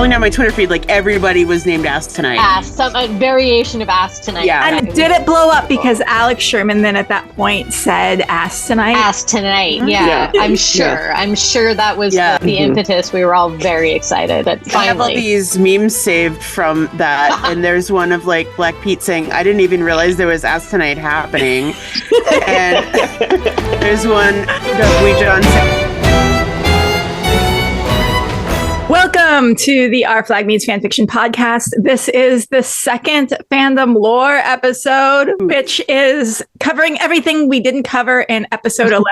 scrolling down my Twitter feed, like everybody was named Ass Tonight. A variation of Ass Tonight. Yeah. And did it blow up because Alex Sherman then at that point said Ass Tonight? Ass Tonight, yeah. I'm sure. Yeah. I'm sure that was the impetus. We were all very excied that finally. I have all these memes saved from that, and there's one of like Black Pete saying, I didn't even realize there was Ass Tonight happening. And there's one that we John said. Welcome to the Our Flag Means Fanfiction podcast. This is the second fandom lore episode, which is covering everything we didn't cover in episode 11,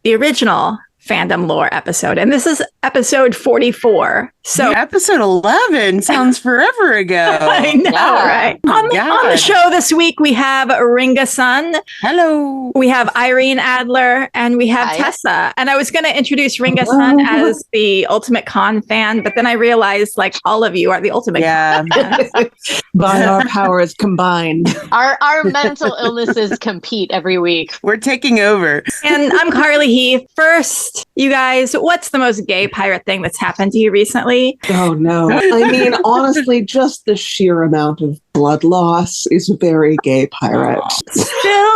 the original fandom lore episode. And this is episode 44. So episode 11 sounds forever ago. I know, right? On the show this week, we have Ringa-san. Hello. We have Irene Adler, and we have Tessa. And I was going to introduce Ringa-san as the Ultimate Con fan, but then I realized, like, all of you are the Ultimate Con fans. By our powers combined. Our mental illnesses compete every week. We're taking over. And I'm Carly Heath. First, you guys, what's the most gay pirate thing that's happened to you recently? Oh, no. I mean, honestly, just the sheer amount of blood loss is very gay pirate. Still.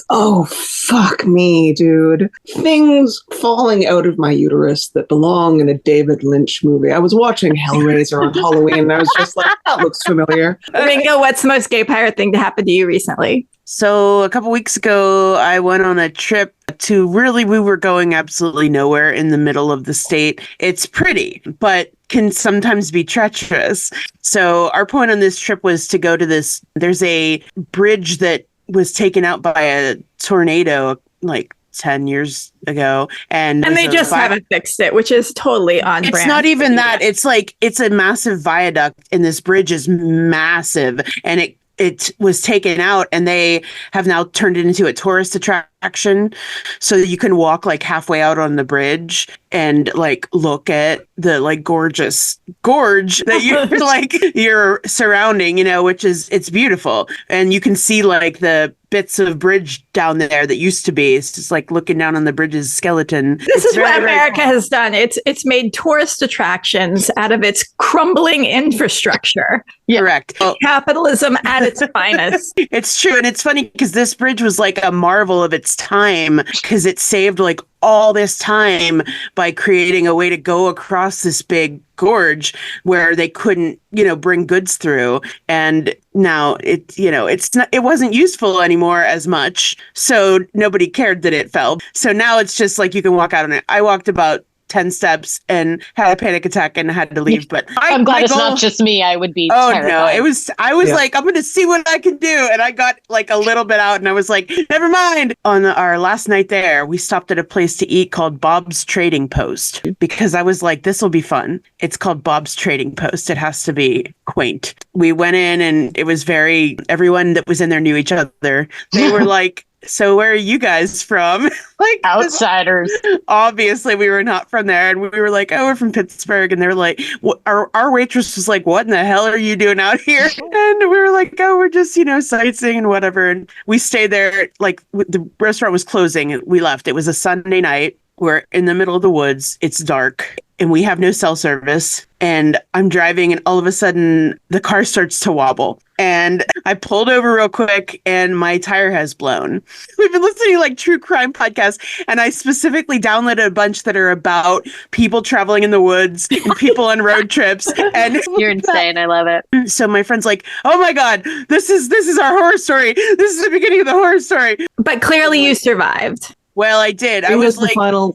Oh, fuck me, dude. Things falling out of my uterus that belong in a David Lynch movie. I was watching Hellraiser on Halloween, and I was just like, that looks familiar. Ringo, what's the most gay pirate thing to happen to you recently? So a couple weeks ago, I went on a trip to we were going absolutely nowhere in the middle of the state. It's pretty, but can sometimes be treacherous. So our point on this trip was to go to there's a bridge that was taken out by a tornado like 10 years ago. And they just haven't fixed it, which is totally on brand. It's not even that. It's like, it's a massive viaduct and this bridge is massive and it was taken out and they have now turned it into a tourist attraction. So you can walk like halfway out on the bridge and like look at the like gorgeous gorge that you're surrounding, which is, it's beautiful. And you can see like the bits of bridge down there that used to be. It's just like looking down on the bridge's skeleton. This is what America has done. It's made tourist attractions out of its crumbling infrastructure. Correct. Capitalism at its finest. It's true. And it's funny because this bridge was like a marvel of its time because it saved like all this time by creating a way to go across this big gorge where they couldn't, bring goods through. And now it wasn't useful anymore as much. So nobody cared that it fell. So now it's just like you can walk out on it. I walked about 10 steps and had a panic attack and had to leave. But I'm glad it's not just me. I would be terrified. No, I was like, I'm going to see what I can do. And I got like a little bit out and I was like, never mind. On our last night there, we stopped at a place to eat called Bob's Trading Post because I was like, this will be fun. It's called Bob's Trading Post. It has to be quaint. We went in and it was everyone that was in there knew each other. They were like, so where are you guys from? Like outsiders. Obviously, we were not from there. And we were like, oh, we're from Pittsburgh. And they're like, our waitress was like, what in the hell are you doing out here? And we were like, oh, we're just, sightseeing and whatever. And we stayed there. Like the restaurant was closing. We left. It was a Sunday night. We're in the middle of the woods. It's dark and we have no cell service. And I'm driving and all of a sudden the car starts to wobble. And I pulled over real quick and my tire has blown. We've been listening to like true crime podcasts and I specifically downloaded a bunch that are about people traveling in the woods and people on road trips. And you're insane. I love it. So my friend's like, oh my God, this is our horror story. This is the beginning of the horror story. But clearly you survived. Well, I did. I was the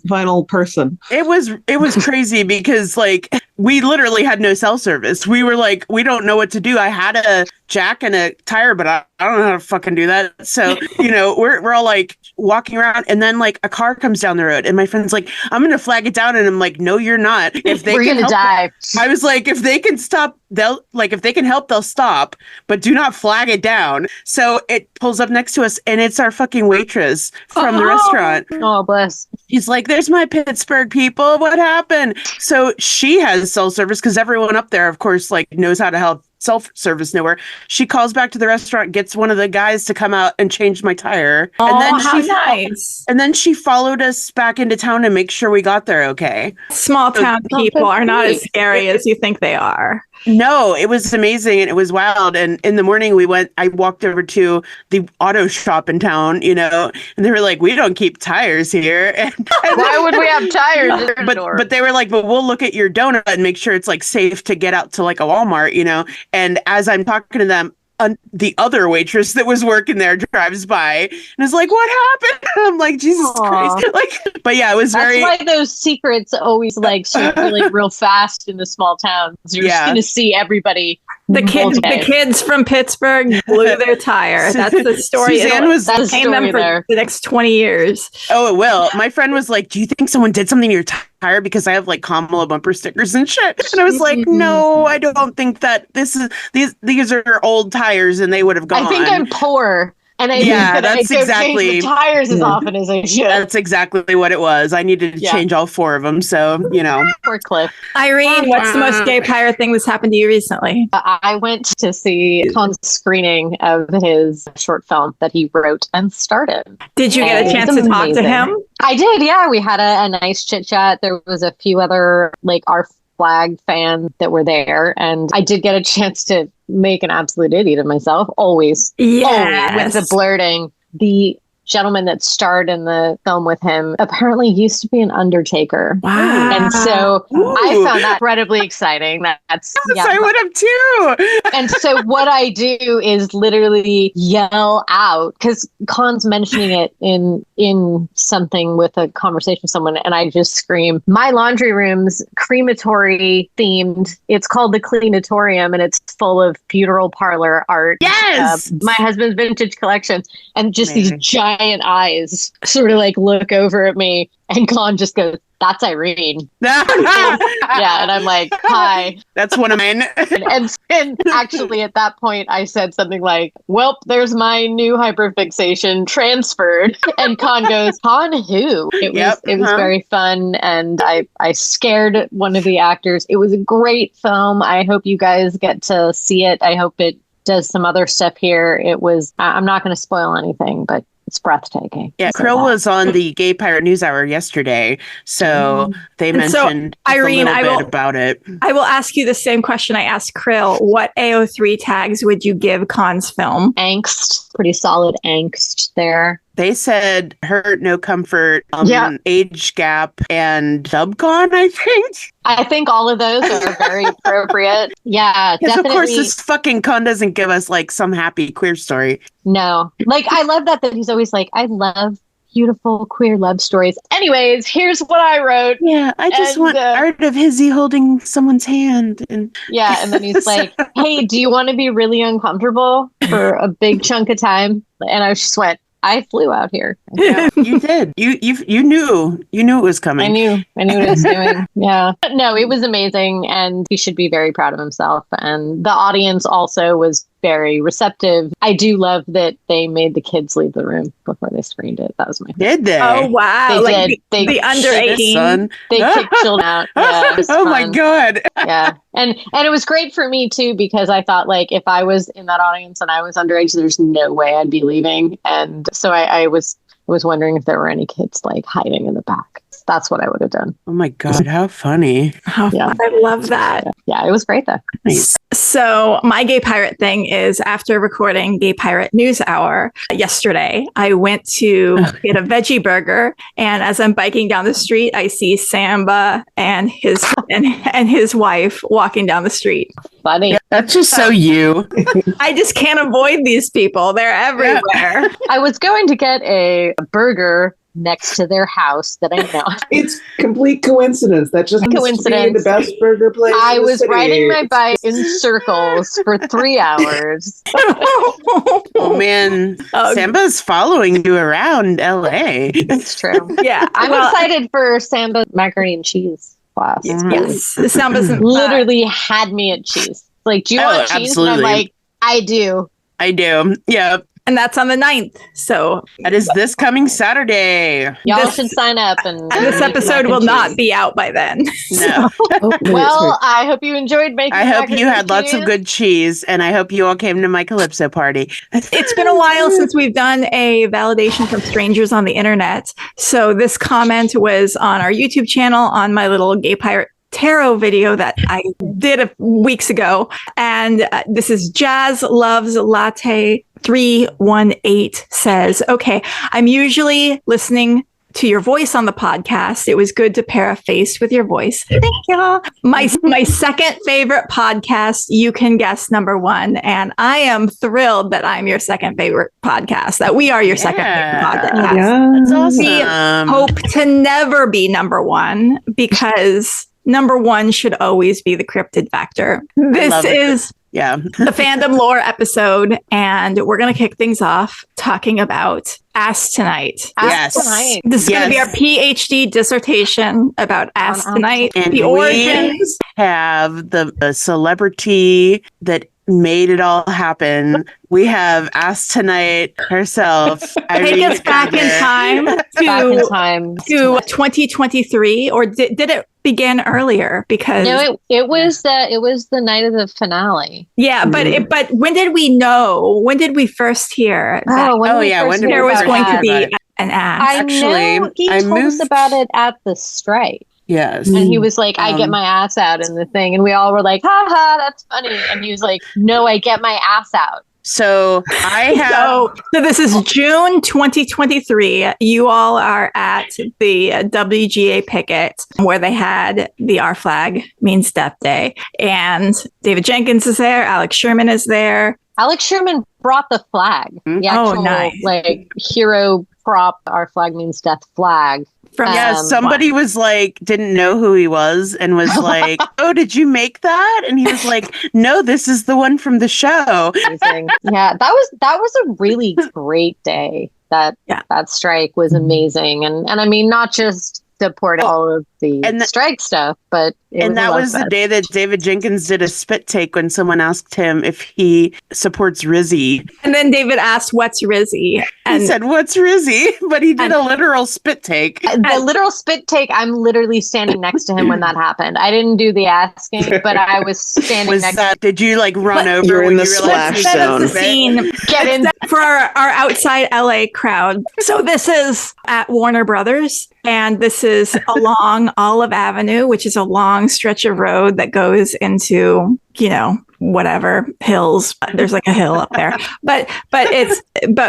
final person. It was crazy because like we literally had no cell service. We were like, we don't know what to do. I had a jack and a tire, but I don't know how to fucking do that. So, we're all like walking around and then like a car comes down the road and my friend's like, I'm going to flag it down. And I'm like, no, you're not. If they we're going to die. I was like, if they can stop, if they can help, they'll stop, but do not flag it down. So it pulls up next to us and it's our fucking waitress from the restaurant. Oh, bless. He's like, there's my Pittsburgh people. What happened? So she has cell service because everyone up there, of course, like knows how to help self-service nowhere. She calls back to the restaurant, gets one of the guys to come out and change my tire. Oh, And then how nice. And then she followed us back into town to make sure we got there okay. Small town people are not as scary as you think they are. No, it was amazing and it was wild. And in the morning I walked over to the auto shop in town, and they were like, we don't keep tires here. And why would we have tires? But they were like, but we'll look at your donut and make sure it's like safe to get out to like a Walmart, And as I'm talking to them, the other waitress that was working there drives by and is like, what happened? I'm like, Jesus Christ. But yeah, it was That's why those secrets always circulate real fast in the small towns. You're just going to see everybody. The kids from Pittsburgh blew their tire. That's the story. Suzanne was paying them for the next 20 years. Oh, it will. My friend was like, do you think someone did something to your tire? Because I have like Kamala bumper stickers and shit. And I was like, no, I don't think that these are old tires and they would have gone. I think I'm poor. And I that's exactly change the tires as often as I should. That's exactly what it was. I needed to change all 4 of them. So, Poor Cliff. Irene, what's the most gay pirate thing that's happened to you recently? I went to see Con's screening of his short film that he wrote and started. Did you get a chance to talk to him? I did, yeah. We had a nice chit chat. There was a few other our flag fans that were there, and I did get a chance to make an absolute idiot of myself. Always with the blurting. The gentleman that starred in the film with him apparently used to be an undertaker. Wow. And so I found that incredibly exciting. That's I would have too. And so what I do is literally yell out, because Con's mentioning it in something with a conversation with someone, and I just scream, my laundry room's crematory themed. It's called the Cleanatorium, and it's full of funeral parlor art. Yes! My husband's vintage collection. And just these giant eyes sort of look over at me, and Con just goes, that's Irene. Yeah, and I'm like, hi. That's one of mine. and actually at that point I said something like, well, there's my new hyperfixation transferred. And Con goes, Con who? It was very fun, and I scared one of the actors. It was a great film. I hope you guys get to see it. I hope it does some other stuff here. It was, I'm not going to spoil anything, but it's breathtaking. Yeah, Krill was on the Gay Pirate News Hour yesterday, so they mentioned Irene, a little bit about it. I will ask you the same question I asked Krill. What AO3 tags would you give Con's film? Angst, pretty solid angst there. They said hurt, no comfort, age gap, and dubcon, I think. I think all of those are very appropriate. Yeah, because definitely. Of course, this fucking con doesn't give us some happy queer story. No. I love that he's always like, I love beautiful queer love stories. Anyways, here's what I wrote. Yeah, I just want art of Hizzy holding someone's hand. And then he's like, hey, do you want to be really uncomfortable for a big chunk of time? And I just went, I flew out here. Yeah, you did. You knew it was coming. I knew what I was doing. Yeah. But no, it was amazing, and he should be very proud of himself. And the audience also was very receptive. I do love that they made the kids leave the room before they screened it. That was my favorite. Did they? Oh wow! They did. The under 18. They kicked children out. Yeah, oh my god! Yeah, and it was great for me too, because I thought if I was in that audience and I was underage, there's no way I'd be leaving. And so I was wondering if there were any kids hiding in the back. That's what I would have done. Oh my god, how funny. I love that. Yeah, it was great though. Nice. So my gay pirate thing is, after recording Gay Pirate News Hour yesterday, I went to get a veggie burger, and as I'm biking down the street, I see Samba and his and his wife walking down the street. Funny. That's just so you. I just can't avoid these people. They're everywhere. I was going to get a burger next to their house that I know. It's complete coincidence. That just happens to be the best burger place. I was riding my bike in circles for 3 hours. Oh man, Samba's following you around LA. It's true. Yeah, I'm excited for Samba macaroni and cheese class. Yes, Samba's literally had me at cheese. Do you want cheese? Absolutely. And I'm like, I do. I do. Yeah. And that's on the 9th. So that is this coming Saturday. Y'all should sign up. And this episode will not be out by then. No. Well, I hope you enjoyed making I hope you had lots of good cheese, and I hope you all came to my Calypso party. It's been a while since we've done a validation from strangers on the internet. So this comment was on our YouTube channel on my little Gay Pirate Tarot video that I did weeks ago. And this is Jazz Loves Latte 318 says, okay, I'm usually listening to your voice on the podcast. It was good to pair a face with your voice. Thank you. My second favorite podcast, you can guess number one. And I am thrilled that I'm your second favorite podcast, that we are your second favorite podcast. Yeah. That's awesome. We hope to never be number one because number one should always be the cryptid factor. This is the fandom lore episode, and we're going to kick things off talking about Ask Tonight. Ask Tonight. This is going to be our PhD dissertation about Ask Tonight, and the origins. We have the celebrity that made it all happen. We have Ask Tonight herself. Take us back in time to 2023, or did it begin earlier? Because no, it was the night of the finale. Yeah, but when did we know? When did we first hear that? When there was going to be an Ask? I know he told us about it at the strike. Yes. And he was like, I get my ass out in the thing. And we all were like, ha ha, that's funny. And he was like, no, I get my ass out. So I have. So this is June 2023. You all are at the WGA picket where they had the Our Flag Means Death Day. And David Jenkins is there. Alex Sherman is there. Alex Sherman brought the flag. The actual, like, hero prop Our Flag Means Death flag. Somebody was like, didn't know who he was and was like, oh, did you make that? And he was like, no, this is the one from the show. Amazing. Yeah, that was a really great day. That strike was amazing. And I mean, not just support all of the strike stuff, but that was the day that David Jenkins did a spit take when someone asked him if he supports Rizzy. And then David asked, what's Rizzy? And he said, what's Rizzy? But he did a literal spit take. The literal spit take, I'm literally standing next to him when that happened. I didn't do the asking, but I was standing next to him. Did you like run over? You're in the splash zone. The scene. Get in for our outside LA crowd. So this is at Warner Brothers, and this is along Olive Avenue, which is a long stretch of road that goes into, whatever hills. There's like a hill up there, but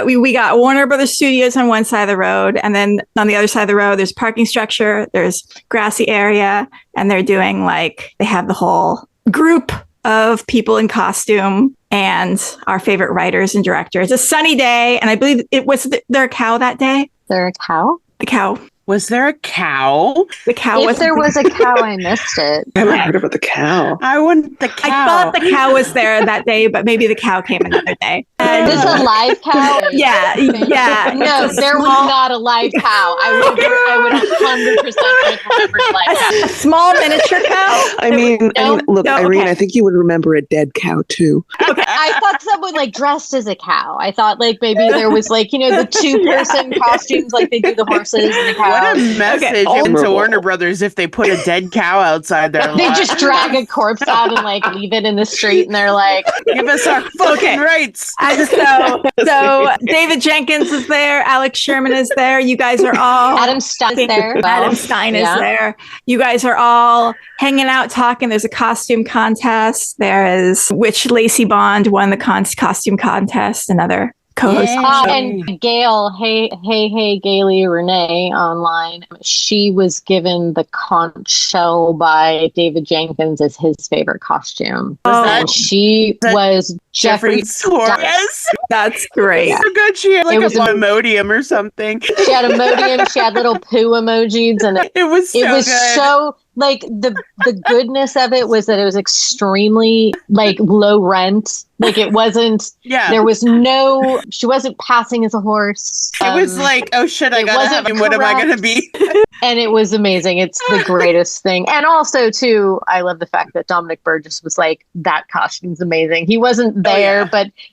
we got Warner Brothers Studios on one side of the road, and then on the other side of the road, there's parking structure, there's grassy area, and they're doing they have the whole group of people in costume and our favorite writers and directors. It's a sunny day, and I believe there a cow that day. There a cow? The cow. Was there a cow? The cow. If there was a cow, I missed it. I haven't heard about the cow. I want the cow. I thought the cow was there that day, but maybe the cow came another day. Is this a live cow? Yeah. No, there was not a live cow. I would 100% remember a live cow. A small miniature cow? I mean, look, Irene, I think you would remember a dead cow too. Okay. I thought someone dressed as a cow. I thought maybe there was the 2-person costumes like they do the horses and the cows. What a message into Warner Brothers if they put a dead cow outside their They just drag a corpse out and leave it in the street, and they're like, give us our fucking rights. So David Jenkins is there, Alex Sherman is there, you guys are all Adam Stein is there. Adam Stein is there. You guys are all hanging out talking. There's a costume contest. There is which Lacey Bond won the costume contest, another co-host. And Gail, hey, Gaily Renee online. She was given the conch shell by David Jenkins as his favorite costume. And she was Jeffrey Torres. That's great. So good. She had a Imodium or something. She had Imodium. She had little poo emojis, and it was so good. like the goodness of it was that it was extremely like low rent. Like it wasn't, there was no, she wasn't passing as a horse. It was like, oh shit, I gotta have him. What am I gonna be? And it was amazing. It's the greatest thing. And also too, I love the fact that Dominic Burgess was like, that costume's amazing. He wasn't there,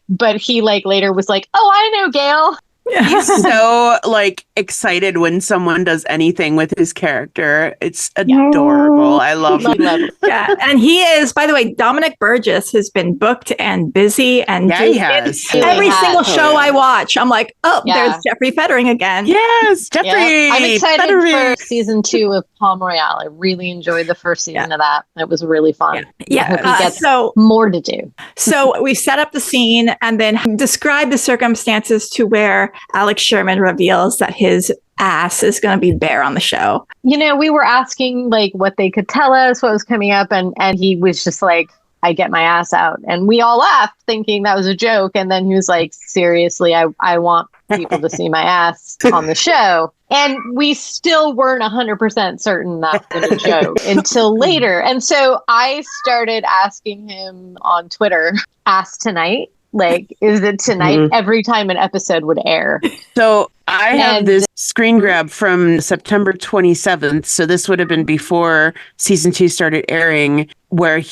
but he like later was like, oh, I know Gail. He's so like excited when someone does anything with his character. It's adorable. I love him. Yeah, and he is, by the way, Dominic Burgess has been booked and busy, and he has every single show I watch. I'm like, oh, there's Jeffrey Fettering again. Yes, Jeffrey. Yeah. I'm excited for season 2 of Palm Royale. I really enjoyed the first season of that. It was really fun. Yeah, I hope he gets more to do. So we set up the scene and then describe the circumstances to where Alex Sherman reveals that his ass is going to be bare on the show. You know, we were asking like what they could tell us, what was coming up, and he was just like, I get my ass out. And we all laughed thinking that was a joke. And then he was like, seriously, I want people to see my ass on the show. And we still weren't 100% certain that was a joke until later. And so I started asking him on Twitter, ass tonight? Like, is it tonight? Every time an episode would air. So I have this screen grab from September 27th. So this would have been before season 2 started airing, where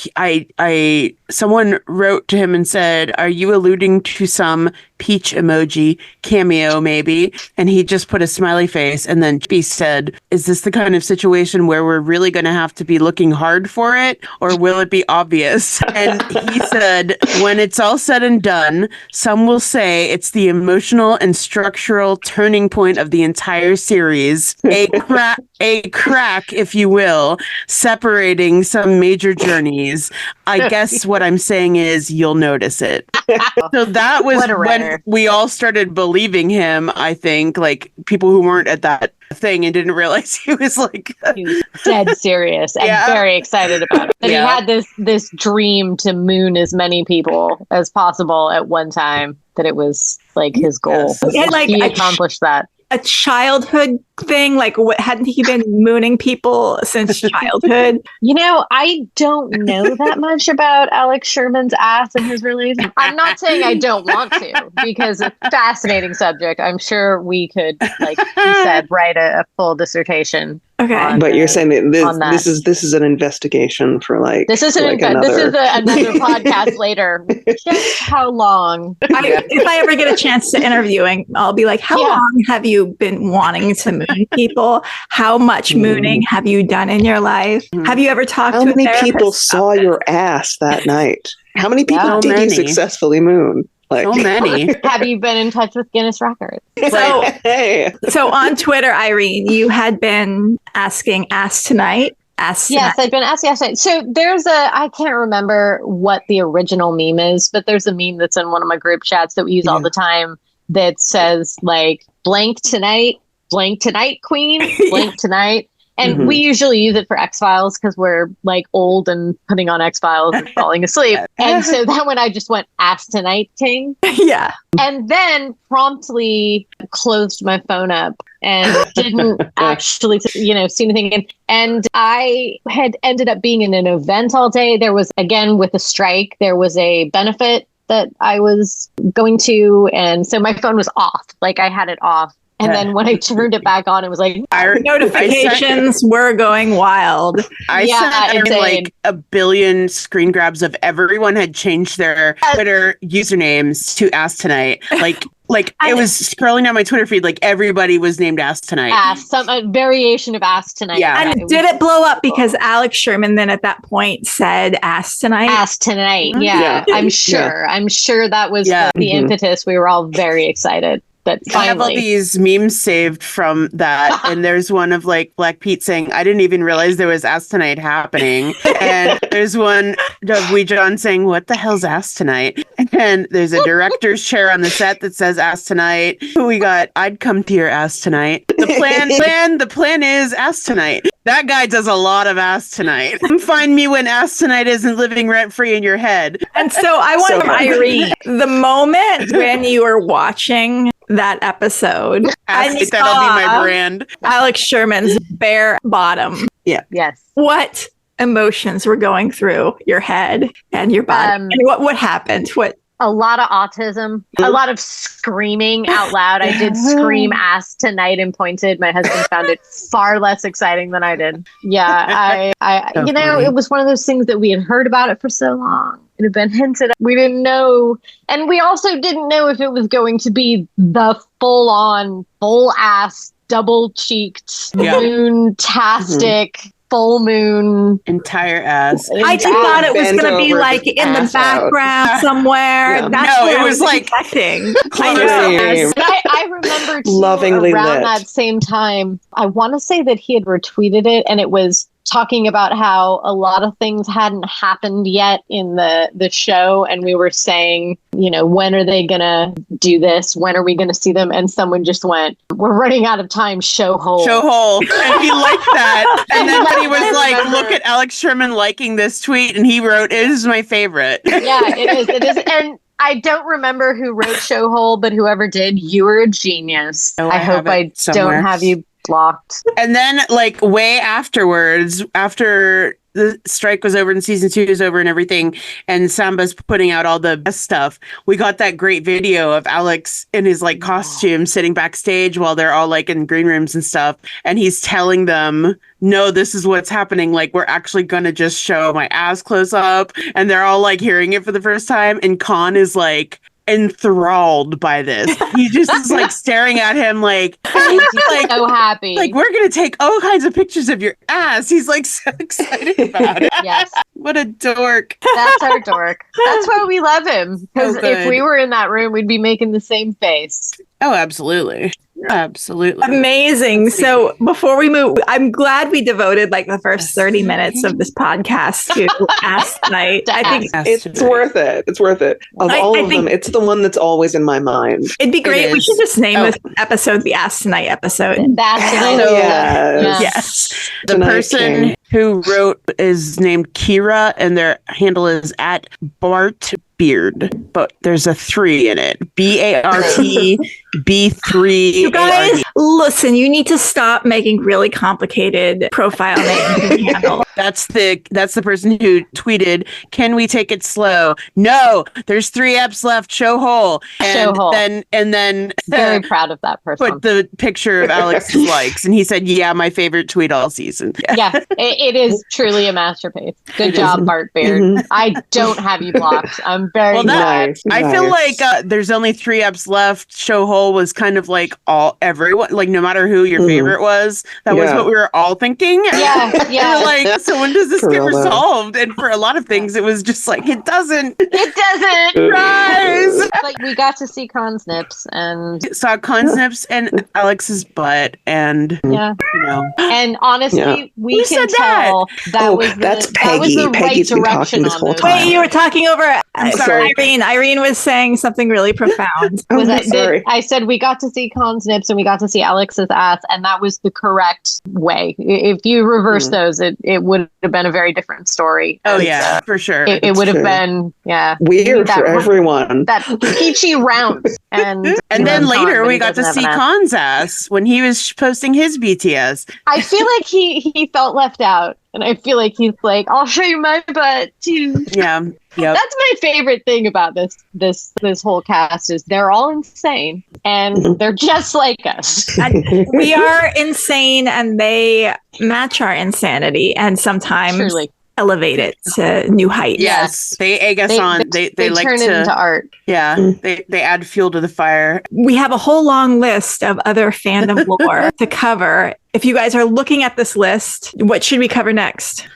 someone wrote to him and said, are you alluding to some peach emoji cameo maybe? And he just put a smiley face. And then he said, is this the kind of situation where we're really going to have to be looking hard for it? Or will it be obvious? And he said, when it's all said and done, some will say it's the emotional and structural turning point of the entire series, a crack, if you will, separating some major journeys. I guess what I'm saying is you'll notice it. So that was when we all started believing him, I think, like people who weren't at that thing and didn't realize he was like he was dead serious and very excited about it. And he had this dream to moon as many people as possible at one time, that it was like his goal. He accomplished that. A childhood thing? Like, hadn't he been mooning people since childhood? You know, I don't know that much about Alex Sherman's ass and his release. I'm not saying I don't want to, because it's a fascinating subject. I'm sure we could, like you said, write a full dissertation. Okay, but you're saying that this is an investigation for like this is another podcast later. Just how long? If I ever get a chance to interviewing, I'll be like, how long have you been wanting to moon people? How much mooning have you done in your life? Have you ever talked to a therapist? How many people saw your ass that night? How many people did you successfully moon? Like, so many. Have you been in touch with Guinness Records? So on Twitter, Irene, you had been asking Ask Tonight. Yes, I've been asking Ask Tonight. So there's I can't remember what the original meme is, but there's a meme that's in one of my group chats that we use all the time that says like, blank tonight, queen, blank tonight. And we usually use it for X-Files because we're like old and putting on X-Files and falling asleep. And so then when I just went ask tonight ting. Yeah. And then promptly closed my phone up and didn't actually, see anything. And I had ended up being in an event all day. There was, again, with a strike, there was a benefit that I was going to. And so my phone was off. Like I had it off. And then when I turned it back on, it was like notifications were going wild. I sent like a billion screen grabs of everyone had changed their Twitter usernames to Ask Tonight. Like it was scrolling down my Twitter feed, like everybody was named Ask Tonight. A variation of Ask Tonight. Yeah. And did it blow up because Alex Sherman then at that point said Ask Tonight? Ask Tonight. Yeah. I'm sure. Yeah. I'm sure that was the impetus. We were all very excited. But finally. I have all these memes saved from that. And there's one of like Black Pete saying, I didn't even realize there was Ask Tonight happening. And there's one of Wee John saying, what the hell's Ask Tonight? And there's a director's chair on the set that says Ask Tonight. We got, I'd come to your Ask Tonight. The plan is Ask Tonight. That guy does a lot of Ask Tonight. Find me when Ask Tonight isn't living rent free in your head. And so I want Irene, the moment when you were watching that episode, that'll be my brand. Alex Sherman's bare bottom. Yeah. Yes. What emotions were going through your head and your body? And what happened? A lot of autism, a lot of screaming out loud. I did scream ass tonight and pointed. My husband found it far less exciting than I did. Yeah, I So you know, funny. it was one of those things that we had heard about it for so long. It had been hinted at. We didn't know. And we also didn't know if it was going to be the full-on, full-ass, double-cheeked, moon-tastic, full moon. Entire ass. I just thought it was Bent going to be over, like in the ass out. background somewhere. Yeah. That's No, what it I was like expecting. I close know. up. And I remember too, Lovingly around lit. that same time, I want to say that he had retweeted it, and it was talking about how a lot of things hadn't happened yet in the show, and we were saying, you know, when are they gonna do this? When are we gonna see them? And someone just went, "We're running out of time. Show hole." Show hole. And he liked that. And then when he was like, Remember- look at Alex Sherman liking this tweet, and he wrote, "It is my favorite." Yeah, it is. It is. And I don't remember who wrote Show Hole, but whoever did, you were a genius. Oh, I I hope have it I somewhere. don't have you blocked. And then, like, way afterwards, after the strike was over and season 2 is over and everything, and Samba's putting out all the best stuff, we got that great video of Alex in his like costume sitting backstage while they're all like in green rooms and stuff, and he's telling them, no, this is what's happening, like we're actually gonna just show my ass close up, and they're all like hearing it for the first time, and Khan is like enthralled by this. He just is like staring at him like like So happy. like, we're gonna take all kinds of pictures of your ass. He's like so excited about it. Yes, What a dork. that's our dork. That's why we love him. Because So if good. we were in that room, we'd be making the same face. Oh, absolutely. Absolutely. Amazing. So before we move, I'm glad we devoted like the first 30 minutes of this podcast to Ask Night. I think It's worth it. It's worth it. Of I all of think- them, it's the one that's always in my mind. it'd be great. We is. should just name Oh. this episode the Ask Tonight episode. That's So- Yeah. Yes. The Tonight person King. who wrote is named Kira, and their handle is at Bart Beard, but there's a 3 in it. BART B3. You guys, listen, you need to stop making really complicated profile names and handles. That's the person who tweeted, "Can we take it slow?" No, there's 3 eps left. Show hole. Show hole. Then Very proud of that person. put the picture of Alex's likes, and he said, "Yeah, my favorite tweet all season." Yeah, it is truly a masterpiece. Good job, Bart Beard. Mhm. I don't have you blocked. I'm very Well, glad. Nice. I feel nice. like there's only 3 eps left. Show hole was kind of like everyone, like no matter who your Mhm. favorite was, that was Yeah. what we were all thinking. Yeah, We yeah. were like, so when does this For get real, though. resolved? And for a lot of things, it was just like, it doesn't It doesn't. rise. Like we got to see Con Snips, and Saw Con Snips and Alex's butt, and yeah, you know, and honestly, Yeah. we Who can said that? tell that Oh, was the, that's that was Peggy. the Peggy's been right talking direction this on whole those. time. Wait, you were talking over sorry. Irene. Irene was saying something really profound. Oh, Was sorry. I said we got to see Con Snips and we got to see Alex's ass, and that was the correct way. If you reverse those, it would have been a very different story. oh And, yeah, for sure. it would have true. been Weird that- for everyone. that peachy rounds. And And then later we got to doesn't see have an ass. Khan's ass when he was posting his BTS. I feel like he felt left out, and I feel like he's like, I'll show you my butt too. Yeah, yep. That's my favorite thing about this whole cast is they're all insane and they're just like us. We are insane and they match our insanity and sometimes Truly, elevate it to new heights. Yes, they egg us on. They like turn it into to. art. Yeah, they add fuel to the fire. We have a whole long list of other fandom lore to cover. If you guys are looking at this list, what should we cover next?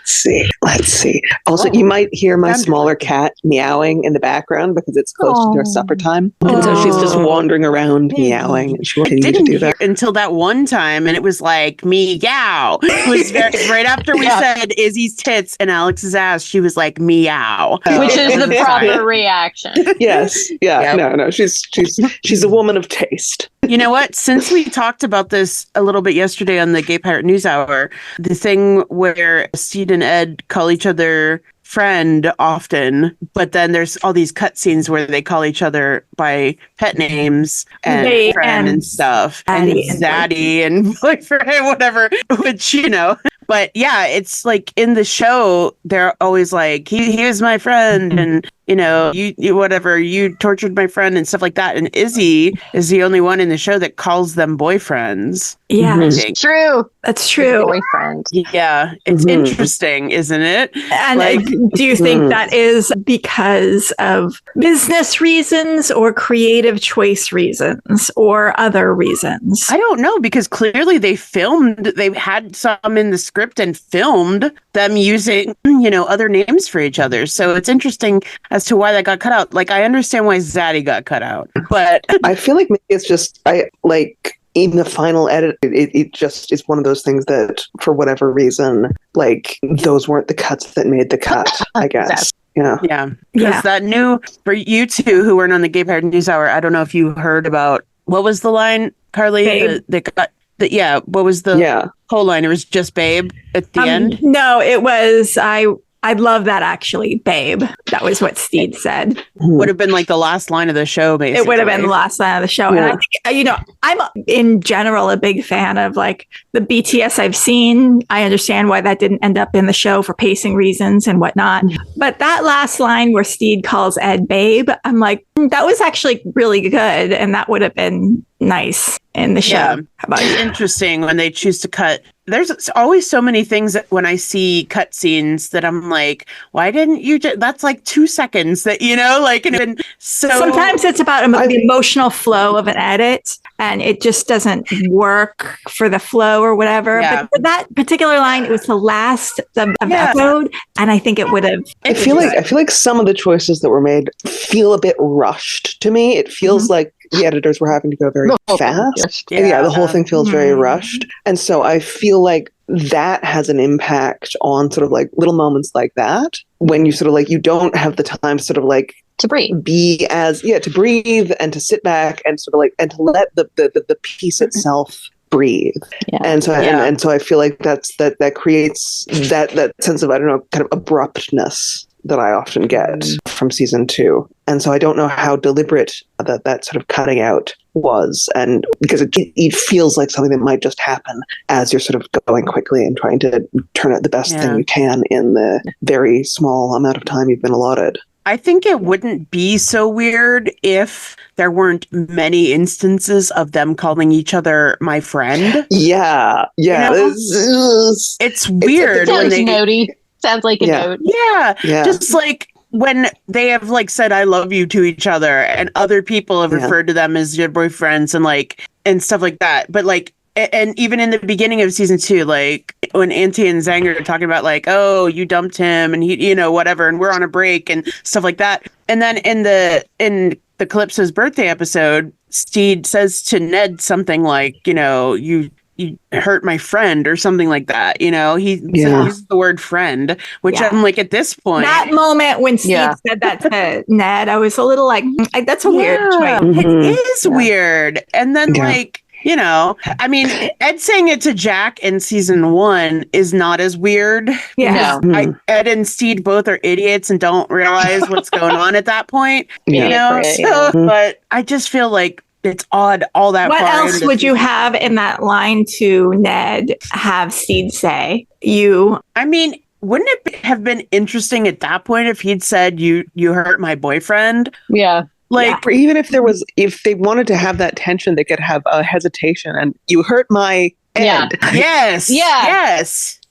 Let's see. Also, you might hear my smaller cat meowing in the background because it's close to their supper time. And so she's just wandering around meowing, and she'll continue to Didn't do hear that. until that one time, and it was like meow. It was right after we said Izzy's tits and Alex's ass. She was like meow, Which is the Sorry. proper reaction. Yes. Yeah. Yep. No. She's a woman of taste. You know what? Since we talked about this a little bit yesterday on the Gay Pirate News Hour, the thing where Steed and Ed call each other friend often, but then there's all these cutscenes where they call each other by pet names and friend and stuff, and zaddy and boyfriend, whatever, which, but yeah, it's like in the show, they're always like, he was my friend, and you whatever, you tortured my friend and stuff like that. And Izzy is the only one in the show that calls them boyfriends. Yeah, it's true. That's true. Boyfriend. Yeah, it's interesting, isn't it? And do you think that is because of business reasons or creative choice reasons or other reasons? I don't know, because clearly they had some in the script and filmed them using, other names for each other. So it's interesting as to why that got cut out. Like, I understand why Zaddy got cut out, but I feel like maybe it's just, in the final edit, it just is one of those things that, for whatever reason, those weren't the cuts that made the cut, I guess. Yeah. Because that new, for you two who weren't on the Gay Pirate News Hour, I don't know if you heard about, what was the line, Carly? What was the whole line? It was just babe at the end? No, it was, I love that, actually, babe. That was what Steed said. Would have been like the last line of the show, basically. It would have been the last line of the show. Yeah. And I think, I'm in general a big fan of the BTS I've seen. I understand why that didn't end up in the show for pacing reasons and whatnot. But that last line where Steed calls Ed babe, I'm like, that was actually really good. And that would have been nice in the show. Yeah. How about you? Interesting when they choose to cut. There's always so many things that when I see cutscenes that I'm like, why didn't you that's like 2 seconds that, and so sometimes it's about the emotional flow of an edit and it just doesn't work for the flow or whatever. Yeah. But for that particular line, it was the last of the episode. And I think it would have. I feel like some of the choices that were made feel a bit rushed to me. It feels like the editors were having to go very fast. The whole thing feels very rushed. And so I feel like that has an impact on sort of little moments like that when you sort of you don't have the time sort of to breathe, to breathe and to sit back and sort of and to let the piece itself breathe. And so and so I feel like that creates that sense of, I don't know, kind of abruptness that I often get from season 2. And so I don't know how deliberate that sort of cutting out was. And because it feels like something that might just happen as you're sort of going quickly and trying to turn out the best thing you can in the very small amount of time you've been allotted. I think it wouldn't be so weird if there weren't many instances of them calling each other my friend. Yeah. It's weird when they... Notey. Sounds like a note. Yeah. Just when they have said I love you to each other and other people have referred to them as your boyfriends and stuff like that. But and even in the beginning of season 2, when Auntie and Zang are talking about oh, you dumped him and he, whatever, and we're on a break and stuff like that. And then in the Calypso's birthday episode, Steed says to Ned something you hurt my friend or something like that. He uses the word friend, which I'm at this point. That moment when Steve said that to Ned, I was a little that's a weird choice. It is weird. And then I mean, Ed saying it to Jack in season 1 is not as weird. Yeah. Ed and Steed both are idiots and don't realize what's going on at that point. But I just feel like it's odd all that. What else would you have in that line to Ned have Steed say? I mean, wouldn't it have been interesting at that point if he'd said you hurt my boyfriend? Yeah. Or even if they wanted to have that tension, they could have a hesitation and you hurt my Ed. Yes.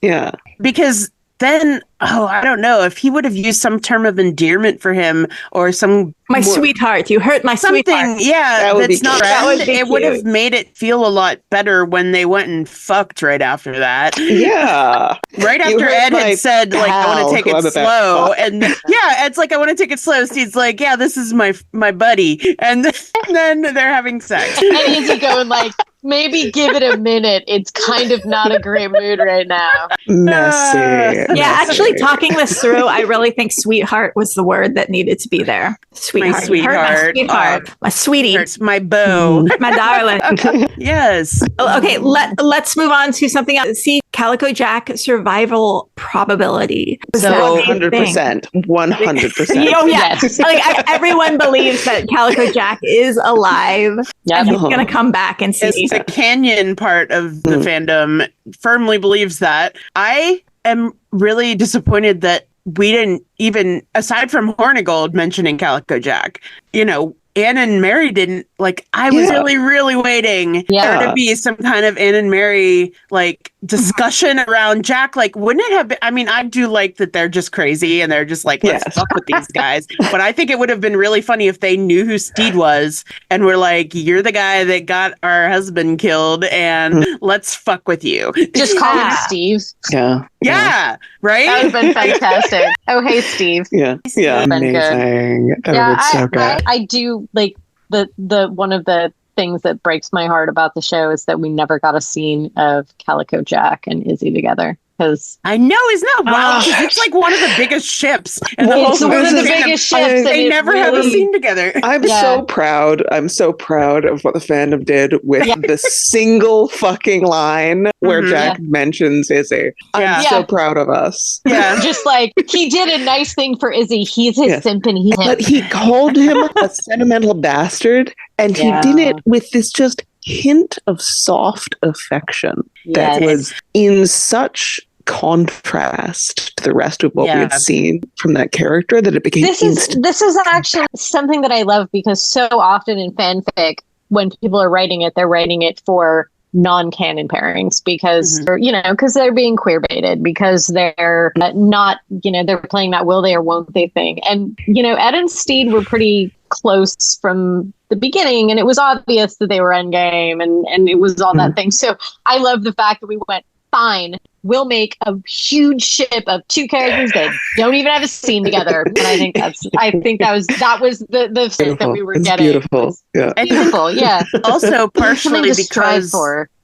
Yeah. Because then, I don't know, if he would have used some term of endearment for him or sweetheart, you hurt my sweetheart. Yeah, that's not friend. It would have cute. made it feel a lot better when they went and fucked right after that. Yeah. Right after Ed had said, I want to take it slow. And Ed's I want to take it slow. Steve's this is my buddy. And then they're having sex. And Izzy going maybe give it a minute. It's kind of not a great mood right now. Messy. Yeah, actually, actually talking this through, I really think sweetheart was the word that needed to be there. Sweetheart. My sweetheart. My sweetie. My beau. My darling. Yes. Okay, let's move on to something else. See, Calico Jack survival probability. So 100%. 100%. Oh, yeah. Like, everyone believes that Calico Jack is alive. And he's going to come back and see. The Canyon part of the fandom firmly believes that. I am really disappointed that we didn't even, aside from Hornigold mentioning Calico Jack, Anne and Mary didn't, like, I was really, really waiting for there to be some kind of Anne and Mary, like, discussion around Jack. Like, wouldn't it have been, I mean, I do like that they're just crazy and they're just like, let's fuck with these guys. But I think it would have been really funny if they knew who Steed was and were like, you're the guy that got our husband killed and let's fuck with you. Just call him Steve. Yeah, right? That would have been fantastic. Oh, hey, Steve. Yeah, amazing. So good. I do like the one of the things that breaks my heart about the show is that we never got a scene of Calico Jack and Izzy together. Because I know, isn't that wild? It's like one of the biggest ships. And it's one of the biggest ships. They never have a scene together. I'm so proud. I'm so proud of what the fandom did with the single fucking line where Jack mentions Izzy. I'm so proud of us. Yeah. Just like, he did a nice thing for Izzy. He's his simp and he's him. But he called him a sentimental bastard, and he did it with this just hint of soft affection that was in such contrast to the rest of what we had seen from that character that it became this is actually something that I love, because so often in fanfic when people are writing it, they're writing it for non-canon pairings because because they're being queer baited, because they're not they're playing that will they or won't they thing. And Ed and Steed were pretty close from the beginning, and it was obvious that they were endgame, and it was all that thing. So I love the fact that we went, fine, we'll make a huge ship of two characters that don't even have a scene together. And I think that was the thing that we were getting. Beautiful. Yeah. Beautiful, yeah. Also partially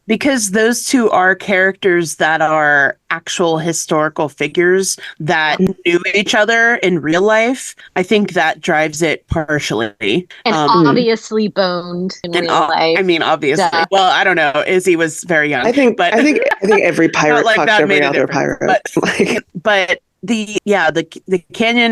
because those two are characters that are actual historical figures that knew each other in real life. I think that drives it partially. And obviously boned in real life. I mean, obviously. Yeah. Well, I don't know. Izzy was very young. I think every pirate fucked every other pirate. But the Canyon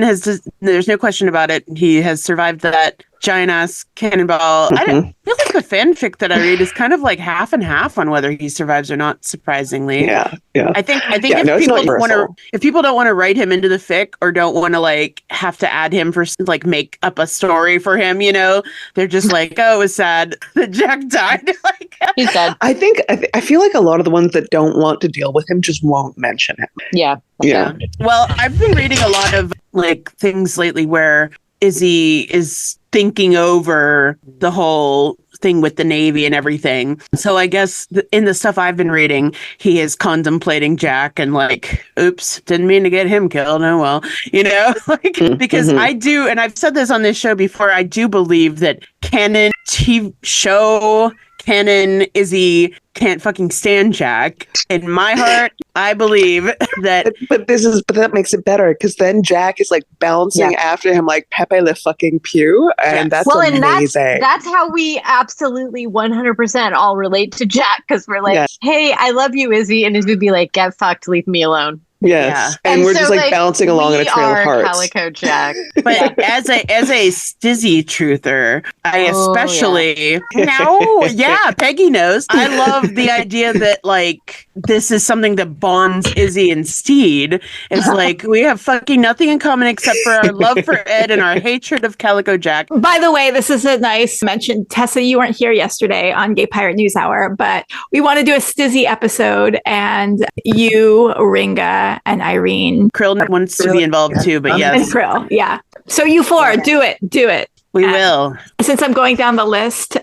there's no question about it. He has survived that giant ass cannonball. I feel like the fanfic that I read is kind of like half and half on whether he survives or not, surprisingly. Yeah. I think if people don't want to write him into the fic or don't want to like have to add him for like make up a story for him, they're just like, oh, it was sad that Jack died. Like, he's dead. I feel like a lot of the ones that don't want to deal with him just won't mention him. Yeah. Well, I've been reading a lot of like things lately where Izzy is thinking over the whole thing with the Navy and everything. So I guess in the stuff I've been reading, he is contemplating Jack and like, oops, didn't mean to get him killed. Oh, well, because I do, and I've said this on this show before, I do believe that canon TV show canon Izzy can't fucking stand Jack. In my heart, I believe that. But that makes it better, because then Jack is like bouncing after him like Pepe Le fucking Pew, and that's amazing. And that's how we absolutely 100% all relate to Jack, because we're like, hey, I love you, Izzy, and Izzy would be like, get fucked, leave me alone. Yes, and we're just like bouncing along in a trail of hearts. Calico Jack. But as a stizzy truther, I especially Peggy knows. I love the idea that like this is something that bonds Izzy and Steed. It's like we have fucking nothing in common except for our love for Ed and our hatred of Calico Jack. By the way, this is a nice mention. Tessa, you weren't here yesterday on Gay Pirate News Hour, but we want to do a stizzy episode, and you, Ringa, and Irene. Krill wants to be involved too, but yes. And Krill, yeah. So you four, do it. We will. Since I'm going down the list,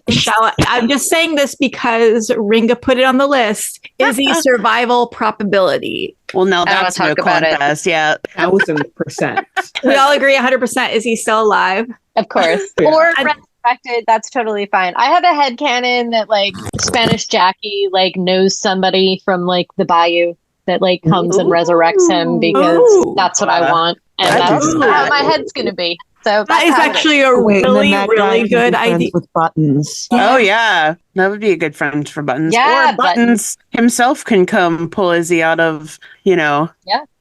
I'm just saying this because Ringa put it on the list. Izzy survival probability. Well, no, that's no contest. Yeah. 1,000%. We all agree 100%. Is he still alive? Of course. Yeah. Or resurrected. That's totally fine. I have a headcanon that like Spanish Jackie like knows somebody from like the bayou. that like comes and resurrects him because that's what I want. And that's how my head's going to be. So that is actually a really good idea. With Buttons. Yeah. Oh yeah, that would be a good friend for Buttons. Yeah, or Buttons himself can come pull Izzy out of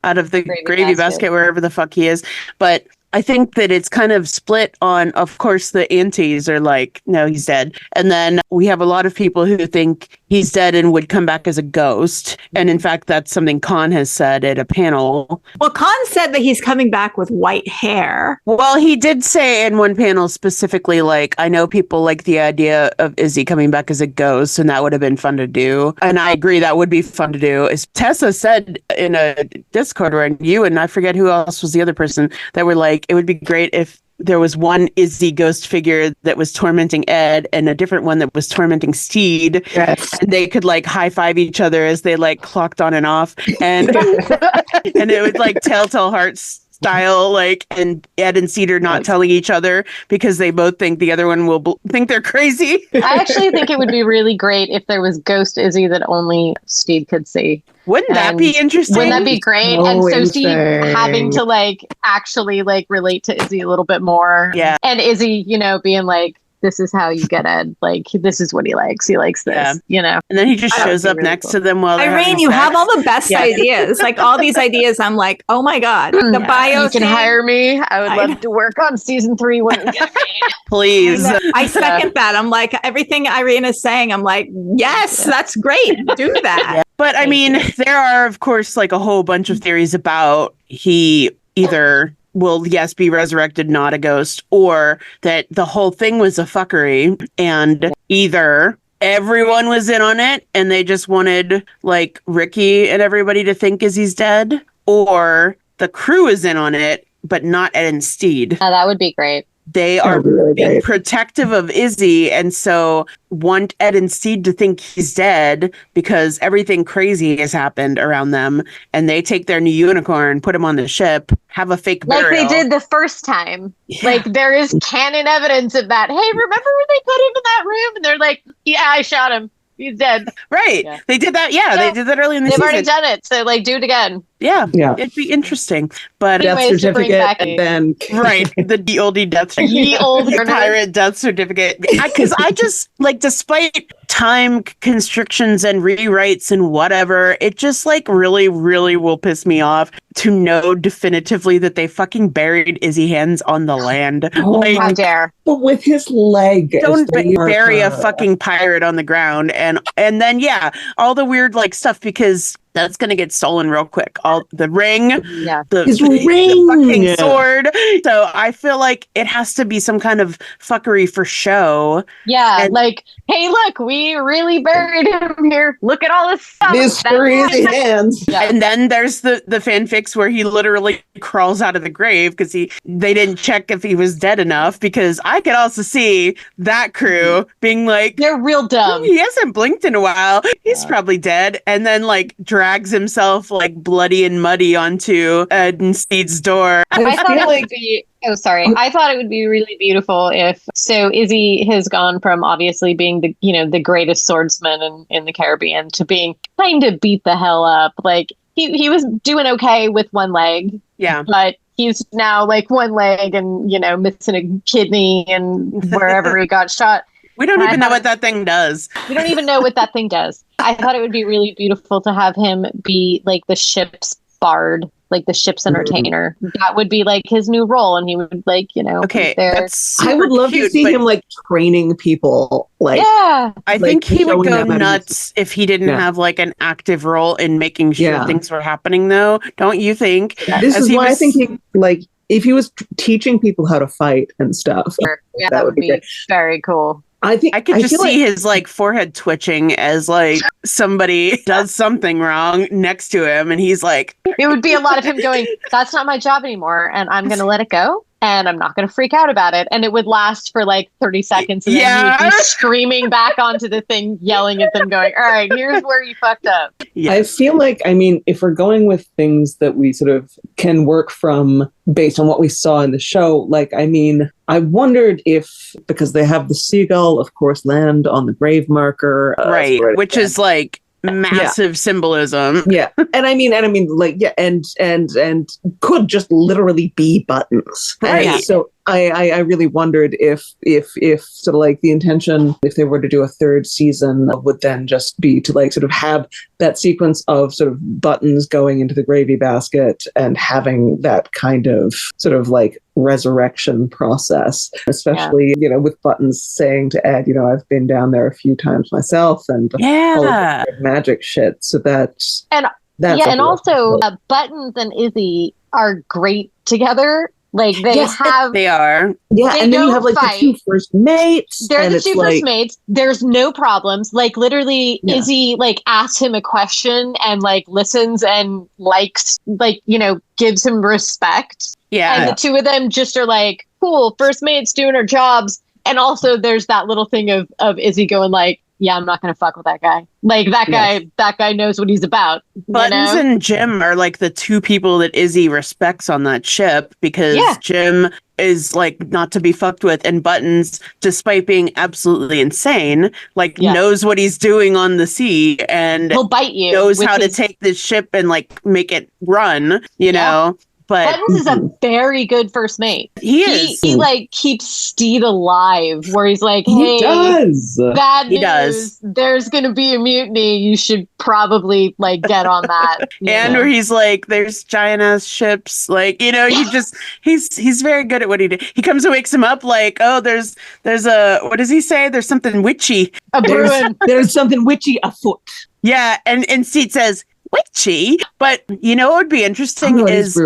out of the gravy basket wherever the fuck he is. But I think that it's kind of split on, of course, the antis are like, no, he's dead. And then we have a lot of people who think he's dead and would come back as a ghost. And in fact, that's something Khan has said at a panel. Well, Khan said that he's coming back with white hair. Well, he did say in one panel specifically, like, I know people like the idea of Izzy coming back as a ghost, and that would have been fun to do. And I agree, that would be fun to do. As Tessa said in a Discord, where you and I forget who else was the other person, that were like, it would be great if there was one Izzy ghost figure that was tormenting Ed and a different one that was tormenting Steed. Yes. And they could like high five each other as they like clocked on and off. And and it would like Telltale Hearts style, like, and Ed and Steed are not telling each other because they both think the other one will think they're crazy. I actually think it would be really great if there was Ghost Izzy that only Steed could see. Wouldn't that be interesting? Wouldn't that be great? And so Steve having to like actually like relate to Izzy a little bit more. Yeah. And Izzy, you know, being like, this is how you get Ed. Like, this is what he likes. He likes this, you know? And then he just shows up next to them while they're Irene, you have all the best ideas. Like all these ideas, I'm like, oh my God. The bio. You can hire me. I would love to work on season 3 when we get paid. Please. I second that. I'm like, everything Irene is saying, I'm like, yes, that's great. Do that. Yeah. But I mean, there are, of course, like a whole bunch of theories about he either will, yes, be resurrected, not a ghost, or that the whole thing was a fuckery and either everyone was in on it and they just wanted like Ricky and everybody to think Izzy's dead, or the crew is in on it, but not Ed and Steed. That would be great. They are being protective of Izzy and so want Ed and Steed to think he's dead because everything crazy has happened around them, and they take their new unicorn, put him on the ship, have a fake burial. Like they did the first time. Yeah. Like there is canon evidence of that. Hey, remember when they put him in that room? And they're like, yeah, I shot him. He's dead. Right. Yeah. They did that. Yeah, they did that early in the season. They've already done it. So like do it again. Yeah. It'd be interesting. But death certificate and then right. The oldie death certificate. Ye old pirate death certificate. Because I just like, despite time constrictions and rewrites and whatever, it just like really, really will piss me off to know definitively that they fucking buried Izzy Hands on the land. Oh, like, how dare. But with his leg. Don't bury a fucking pirate on the ground. And then, all the weird like stuff, because that's going to get stolen real quick. All the ring, his ring, the fucking sword. So I feel like it has to be some kind of fuckery for show. Yeah, and like, hey, look, we really buried him here. Look at all this stuff. Mystery Hands. Yeah. And then there's the fanfics where he literally crawls out of the grave because they didn't check if he was dead enough. Because I could also see that crew being like, they're real dumb. He hasn't blinked in a while. He's probably dead. And then like drags himself like bloody and muddy onto Ed and Steed's door. I thought it would be. Oh, sorry. I thought it would be really beautiful if Izzy has gone from obviously being the greatest swordsman in the Caribbean to being kind of beat the hell up. Like he was doing okay with one leg. Yeah. But he's now like one leg and missing a kidney and wherever he got shot. We don't even know what that thing does. We don't even know what that thing does. I thought it would be really beautiful to have him be like the ship's bard, like the ship's entertainer. That would be like his new role, and he would like okay. I would love to see him like training people. Like I think he would go nuts if he didn't have like an active role in making sure things were happening. Though, don't you think? This is why I think he like. If he was teaching people how to fight and stuff, that would be very cool. I could just see his like forehead twitching as like somebody does something wrong next to him, and he's like, it would be a lot of him going, that's not my job anymore, and I'm going to let it go, and I'm not going to freak out about it. And it would last for like 30 seconds, and then he would be screaming back onto the thing, yelling at them, going, all right, here's where you fucked up. Yes. I feel like, I mean, if we're going with things that we sort of can work from based on what we saw in the show, like, I mean, I wondered if, because they have the seagull, of course, land on the grave marker. Right, which is like massive symbolism. Yeah. And I mean, like, yeah, and could just literally be buttons. Right. And so I really wondered if sort of like the intention, if they were to do a third season, would then just be to like sort of have that sequence of sort of buttons going into the gravy basket and having that kind of sort of like resurrection process, especially, you know, with buttons saying to Ed, you know, I've been down there a few times myself and all of the magic shit. So that's also Buttons and Izzy are great together. Like they are. Yeah, and then you have like the two first mates. They're the two first mates. There's no problems. Like literally, Izzy like asks him a question and like listens and likes, like, you know, gives him respect. Yeah. And the two of them just are like, cool, first mates doing our jobs. And also there's that little thing of Izzy going like, yeah, I'm not going to fuck with that guy. Like that guy knows what he's about. Buttons and Jim are like the two people that Izzy respects on that ship because Jim is like not to be fucked with, and Buttons, despite being absolutely insane, like knows what he's doing on the sea and he'll bite you. Knows how to take this ship and like make it run, you know. But Buttons is a very good first mate. He is. He like keeps Steed alive, where he's like, "Hey, bad news. There's going to be a mutiny. You should probably like get on that." And where he's like, "There's giant ass ships." Like, you know, he's very good at what he did. He comes and wakes him up like, "Oh, there's a what does he say? There's something witchy. There's something witchy afoot." Yeah, and Steed says, witchy, but you know what would be interesting is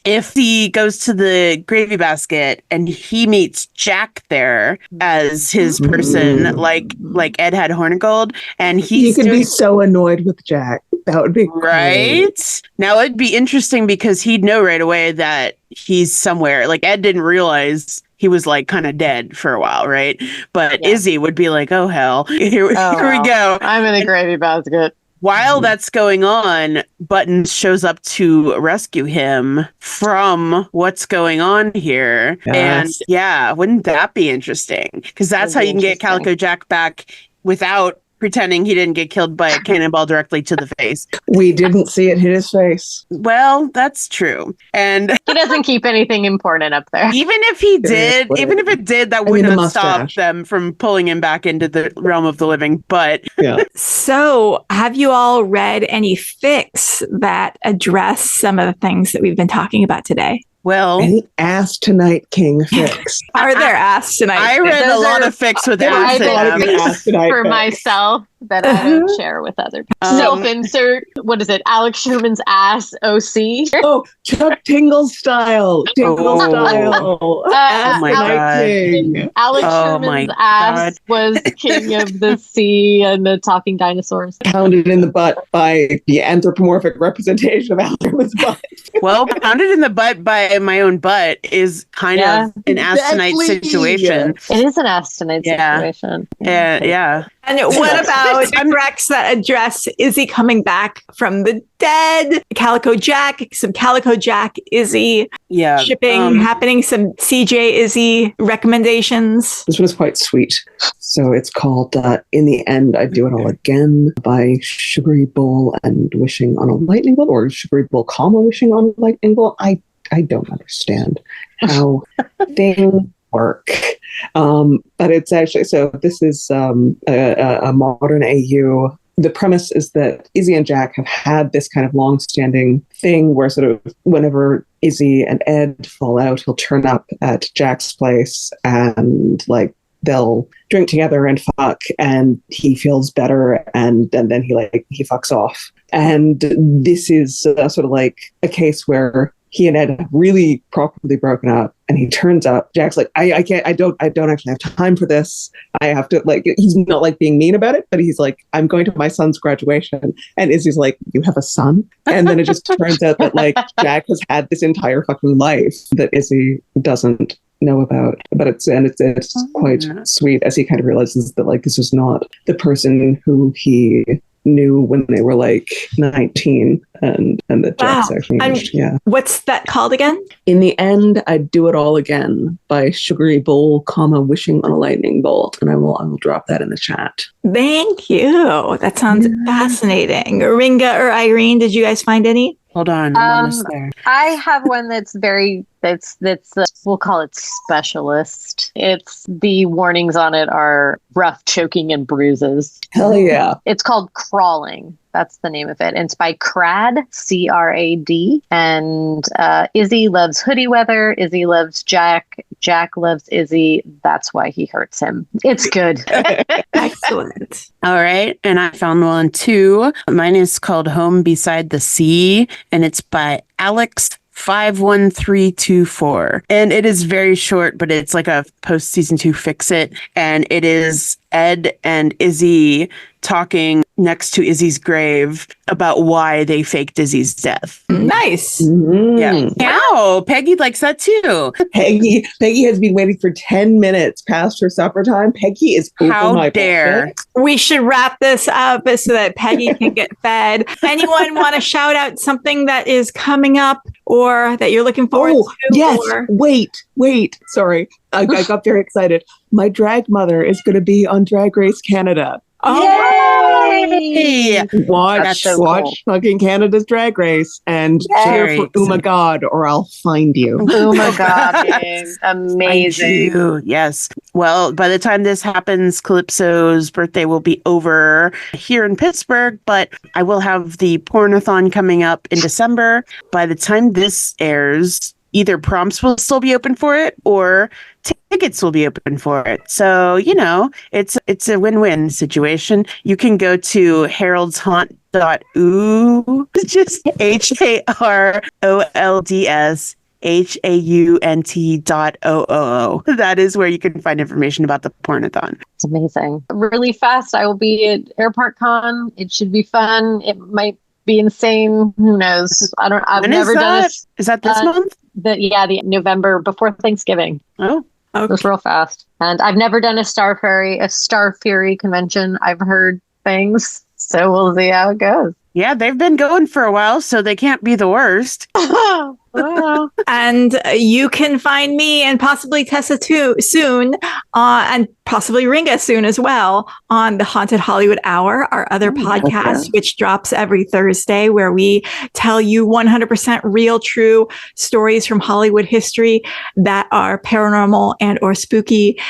if he goes to the gravy basket and he meets Jack there as his person, like Ed had Hornigold, and he could be so annoyed with Jack. That would be right. Now it'd be interesting because he'd know right away that he's somewhere. Like Ed didn't realize he was like kind of dead for a while, right? But Izzy would be like, "Oh hell, here we go. I'm in the gravy basket." While that's going on, Buttons shows up to rescue him from what's going on here. Yes. And wouldn't that be interesting? Because that's how you can get Calico Jack back without pretending he didn't get killed by a cannonball directly to the face. We didn't see it hit his face. Well, that's true. And he doesn't keep anything important up there. Even if it did, that wouldn't have stopped them from pulling him back into the realm of the living. But So have you all read any fics that address some of the things that we've been talking about today? Well, any ass tonight king fics. Are there ass tonight? I read a lot of fics with ass for myself that I don't share with other people. Self-insert. What is it? Alex Sherman's ass OC. Oh, Chuck Tingle style. Style. Oh my god. Alex Sherman's ass was king of the sea and the talking dinosaurs. Pounded in the butt by the anthropomorphic representation of Alex Sherman's butt. Well, pounded in the butt by my own butt is kind of an ass tonight situation. It is an ass tonight situation. Yeah. And what about Rex that address Izzy coming back from the dead? Calico Jack, some Calico Jack Izzy shipping happening, some CJ Izzy recommendations. This one is quite sweet. So it's called In the End, I'd Do It All Again by Sugary Bull and Wishing on a Lightning Bolt, or Sugary Bull, Wishing on a Lightning Bolt. I don't understand how things work. But it's actually, so this is a modern AU. The premise is that Izzy and Jack have had this kind of long-standing thing where sort of whenever Izzy and Ed fall out, he'll turn up at Jack's place and like they'll drink together and fuck, and he feels better, and then he fucks off. And this is sort of like a case where he and Ed have really properly broken up, and he turns up. Jack's like, I don't actually have time for this. I have to, like, he's not like being mean about it, but he's like, I'm going to my son's graduation. And Izzy's like, you have a son? And then it just turns out that like Jack has had this entire fucking life that Izzy doesn't know about. But it's quite sweet as he kind of realizes that like this is not the person who he knew when they were like 19 and that Jack's actually aged. Yeah. What's that called again? In the End, I'd Do It All Again by Sugary Bowl, Wishing on a Lightning Bolt. And I will drop that in the chat. Thank you. That sounds fascinating. Ringa or Irene, did you guys find any? Hold on, I'm almost there. I have one that's we'll call it specialist. It's the warnings on it are rough choking and bruises. Hell yeah. It's called Crawling. That's the name of it. And it's by Crad, C-R-A-D. And Izzy loves hoodie weather. Izzy loves Jack. Jack loves Izzy. That's why he hurts him. It's good. Excellent. All right. And I found one too. Mine is called Home Beside the Sea. And it's by Alex 51324. And it is very short, but it's like a post season 2 fix it. And it is Ed and Izzy talking next to Izzy's grave about why they faked Izzy's death. Nice. Mm-hmm. Yeah. Wow. Peggy likes that too. Peggy has been waiting for 10 minutes past her supper time. Peggy is over my dare. bullshit. We should wrap this up so that Peggy can get fed. Anyone want to shout out something that is coming up or that you're looking forward to? Yes. Wait. Sorry. I got very excited. My drag mother is going to be on Drag Race Canada. Yay! Watch cool. fucking Canada's Drag Race and cheer for Oh My God or I'll find you. Oh my God, is amazing. Yes. Well, by the time this happens, Calypso's birthday will be over here in Pittsburgh, but I will have the Pornathon coming up in December. By the time this airs, either prompts will still be open for it or tickets will be open for it. So, it's a win-win situation. You can go to heraldshaunt.oo. It's just HAROLDSHAUNT.OOO. That is where you can find information about the Pornathon. It's amazing. Really fast, I will be at Airport Con. It should be fun. It might be insane. Who knows? I've never done it. Is that this month? The November before Thanksgiving. Oh, okay. It was real fast. And I've never done a Star Fury convention. I've heard things. So we'll see how it goes. Yeah, they've been going for a while, so they can't be the worst. And you can find me and possibly Tessa too soon, and possibly Ringa soon as well on the Haunted Hollywood Hour, our other podcast, which drops every Thursday, where we tell you 100% real, true stories from Hollywood history that are paranormal and or spooky.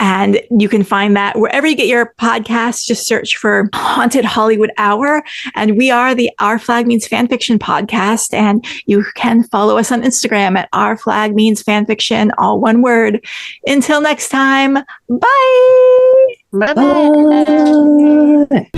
And you can find that wherever you get your podcasts. Just search for Haunted Hollywood Hour. And we are the Our Flag Means Fanfiction podcast. And you can follow us on Instagram at Our Flag Means Fanfiction, all one word. Until next time, bye. Bye-bye. Bye.